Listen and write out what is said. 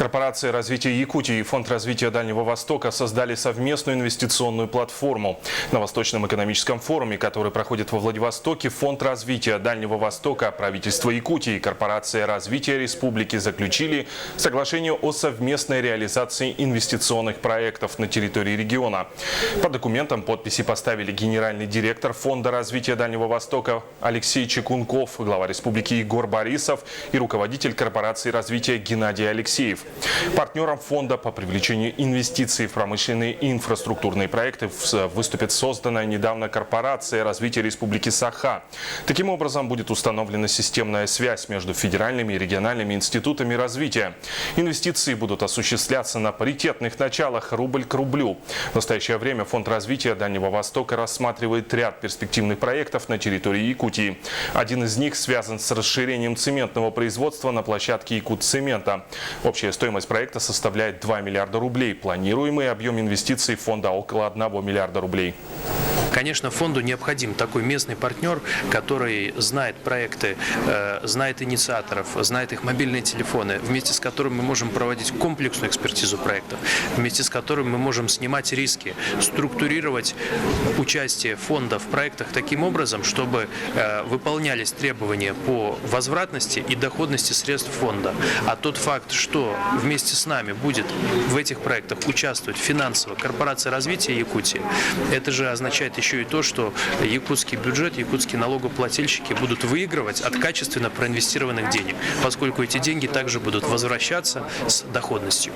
Корпорация развития Якутии и Фонд развития Дальнего Востока создали совместную инвестиционную платформу. На Восточном экономическом форуме, который проходит во Владивостоке, Фонд развития Дальнего Востока, правительство Якутии и Корпорация развития Республики заключили соглашение о совместной реализации инвестиционных проектов на территории региона. Под документом подписи поставили генеральный директор Фонда развития Дальнего Востока Алексей Чекунков, глава республики Егор Борисов и руководитель Корпорации развития Геннадий Алексеев. Партнером фонда по привлечению инвестиций в промышленные и инфраструктурные проекты выступит созданная недавно Корпорация развития Республики Саха. Таким образом, будет установлена системная связь между федеральными и региональными институтами развития. Инвестиции будут осуществляться на паритетных началах рубль к рублю. В настоящее время Фонд развития Дальнего Востока рассматривает ряд перспективных проектов на территории Якутии. Один из них связан с расширением цементного производства на площадке Якутцемента. Общая стоимость проекта составляет 2 миллиарда рублей. Планируемый объем инвестиций фонда около 1 миллиарда рублей. Конечно, фонду необходим такой местный партнер, который знает проекты, знает инициаторов, знает их мобильные телефоны, вместе с которым мы можем проводить комплексную экспертизу проектов, вместе с которым мы можем снимать риски, структурировать участие фонда в проектах таким образом, чтобы выполнялись требования по возвратности и доходности средств фонда. А тот факт, что вместе с нами будет в этих проектах участвовать финансово Корпорация развития Якутии, это же означает еще и то, что якутский бюджет, якутские налогоплательщики будут выигрывать от качественно проинвестированных денег, поскольку эти деньги также будут возвращаться с доходностью.